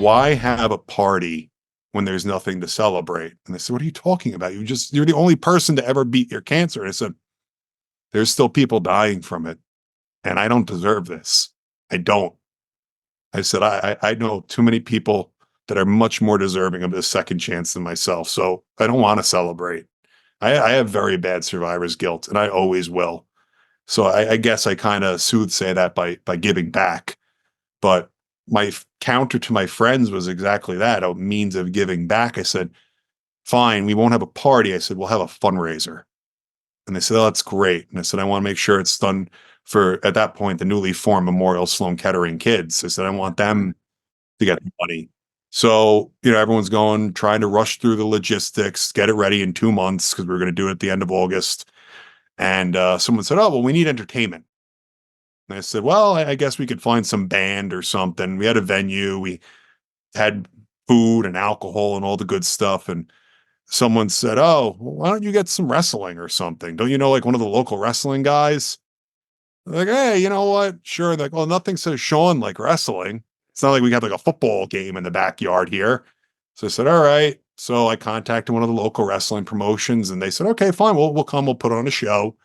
why have a party when there's nothing to celebrate? And they said, what are you talking about? You're the only person to ever beat your cancer. And I said, there's still people dying from it. And I don't deserve this. I don't. I said, I know too many people that are much more deserving of this second chance than myself. So I don't want to celebrate. I have very bad survivor's guilt, and I always will. So I guess I kind of soothsay that by giving back. But my counter to my friends was exactly that, a means of giving back. I said, fine, we won't have a party. I said, we'll have a fundraiser. And they said, oh, that's great. And I said, I want to make sure it's done for, at that point, the newly formed Memorial Sloan Kettering kids. I said, I want them to get the money. So, everyone's trying to rush through the logistics, get it ready in 2 months because we're going to do it at the end of August. And someone said, oh, well, we need entertainment. And I said, well, I guess we could find some band or something. We had a venue. We had food and alcohol and all the good stuff. And someone said, oh, well, why don't you get some wrestling or something? Don't you know, like one of the local wrestling guys? Like, hey, you know what? Sure. Like, well, nothing says Sean like wrestling. It's not like we got like a football game in the backyard here. So I said, all right. So I contacted one of the local wrestling promotions and they said, okay, fine. We'll come. We'll put on a show.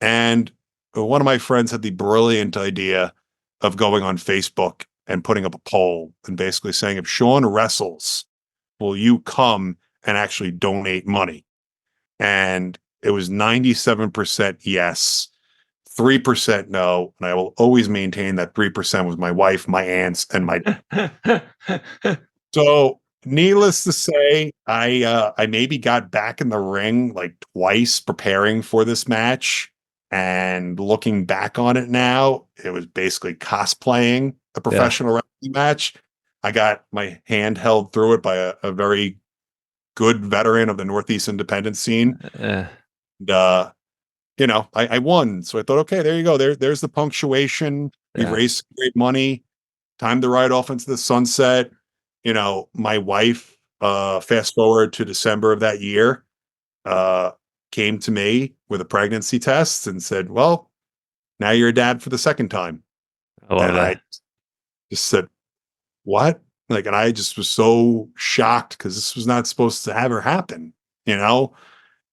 And one of my friends had the brilliant idea of going on Facebook and putting up a poll and basically saying, if Sean wrestles, will you come and actually donate money? And it was 97% yes, 3% no. And I will always maintain that 3% was my wife, my aunts, and my so needless to say, I maybe got back in the ring like twice preparing for this match. And looking back on it now, it was basically cosplaying a Yeah. professional wrestling match. I got my hand held through it by a very good veteran of the Northeast independent scene. Uh, And, I won. So I thought, okay, there you go. There's the punctuation. We've yeah. raised great money. Time to ride off into the sunset. My wife, fast forward to December of that year, uh, came to me with a pregnancy test and said, well, now you're a dad for the second time. I love And I that. just said, what? Like, and I just was so shocked because this was not supposed to ever happen, you know?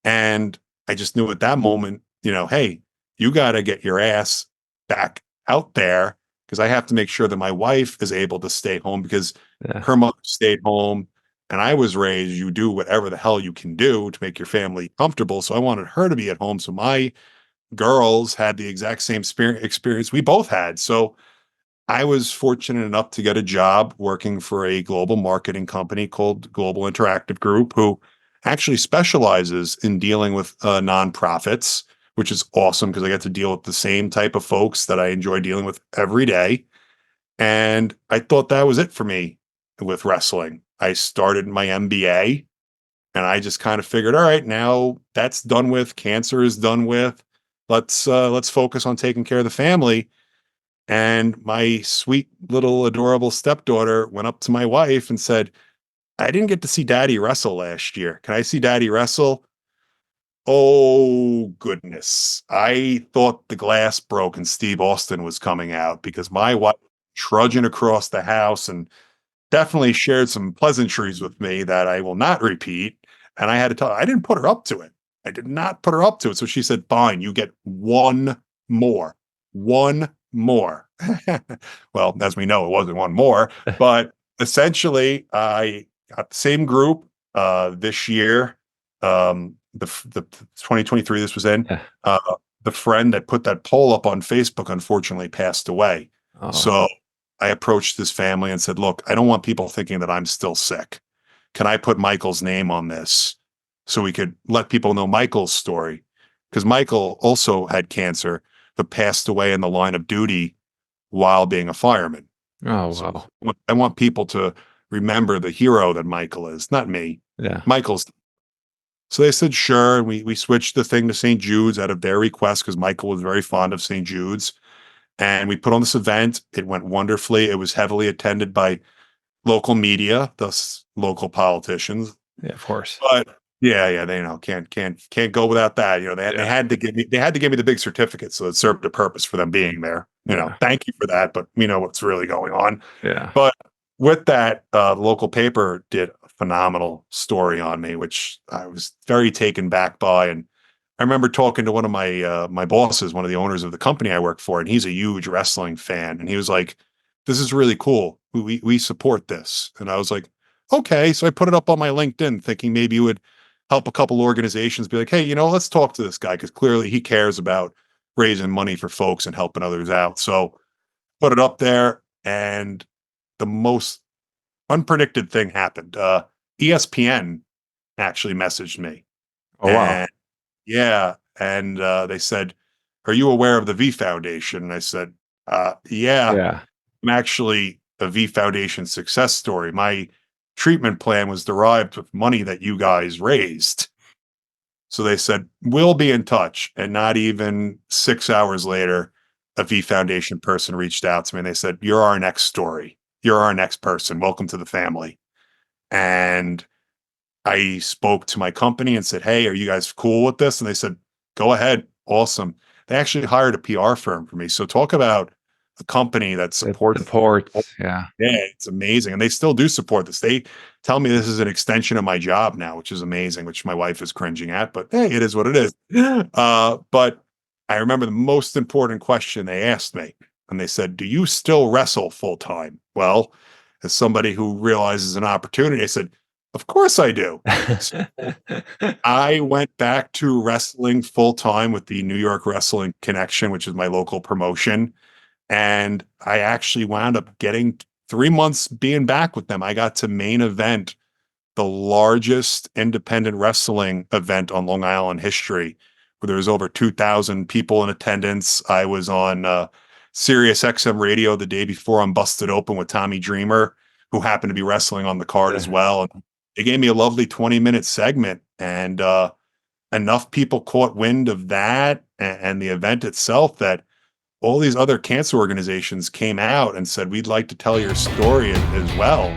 And I just knew at that moment, hey, you got to get your ass back out there because I have to make sure that my wife is able to stay home because Yeah. her mother stayed home and I was raised, you do whatever the hell you can do to make your family comfortable. So I wanted her to be at home. So my girls had the exact same experience we both had. So I was fortunate enough to get a job working for a global marketing company called Global Interactive Group, who actually specializes in dealing with nonprofits, which is awesome because I get to deal with the same type of folks that I enjoy dealing with every day. And I thought that was it for me with wrestling. I started my MBA and I just kind of figured, all right, now that's done with, cancer is done with. Let's focus on taking care of the family. And my sweet little adorable stepdaughter went up to my wife and said, I didn't get to see daddy wrestle last year. Can I see daddy wrestle? Oh, goodness. I thought the glass broke and Steve Austin was coming out because my wife trudging across the house and definitely shared some pleasantries with me that I will not repeat. And I had to tell her, I didn't put her up to it. I did not put her up to it. So she said, fine, you get one more. One more. Well, as we know, it wasn't one more, but essentially, I got the same group this year. The 2023 this was in. Yeah. Uh, the friend that put that poll up on Facebook unfortunately passed away. Oh, So I approached this family and said, look, I don't want people thinking that I'm still sick. Can I put Michael's name on this so we could let people know Michael's story? Because Michael also had cancer, but passed away in the line of duty while being a fireman. oh, So wow. I want people to remember the hero that Michael is, not me. Yeah. Michael's. So they said, sure. And we switched the thing to St. Jude's out of their request because Michael was very fond of St. Jude's. And we put on this event. It went wonderfully. It was heavily attended by local media, thus local politicians. Yeah, of course. But yeah, they can't go without that. They Yeah. had to give me the big certificate, so it served a purpose for them being there. Yeah. Thank you for that. But we know what's really going on. Yeah. But with that, the local paper did a phenomenal story on me, which I was very taken back by. And I remember talking to one of my bosses, one of the owners of the company I work for, and he's a huge wrestling fan. And he was like, "This is really cool. We support this." And I was like, "Okay." So I put it up on my LinkedIn, thinking maybe it would help a couple organizations be like, "Hey, let's talk to this guy because clearly he cares about raising money for folks and helping others out." So put it up there, and the most unpredicted thing happened. ESPN actually messaged me, Oh, wow. and yeah, and they said, "Are you aware of the V Foundation?" And I said, "Yeah, Yeah. I'm actually a V Foundation success story. My treatment plan was derived with money that you guys raised." So they said, "We'll be in touch." And not even 6 hours later, a V Foundation person reached out to me and they said, "You're our next story. You're our next person. Welcome to the family." And I spoke to my company and said, "Hey, are you guys cool with this?" And they said, "Go ahead. Awesome." They actually hired a PR firm for me. So talk about a company that It supports. supports, yeah. Yeah, it's amazing. And they still do support this. They tell me this is an extension of my job now, which is amazing, which my wife is cringing at, but hey, it is what it is. But I remember the most important question they asked me, and they said, "Do you still wrestle full time?" Well, as somebody who realizes an opportunity, I said, "Of course I do." So I went back to wrestling full time with the New York Wrestling Connection, which is my local promotion. And I actually wound up getting 3 months being back with them. I got to main event the largest independent wrestling event on Long Island history, where there was over 2,000 people in attendance. I was on, Sirius XM radio the day before on Busted Open with Tommy Dreamer, who happened to be wrestling on the card as Yeah. well, and they gave me a lovely 20-minute segment, and, enough people caught wind of that and the event itself that all these other cancer organizations came out and said, "We'd like to tell your story as well."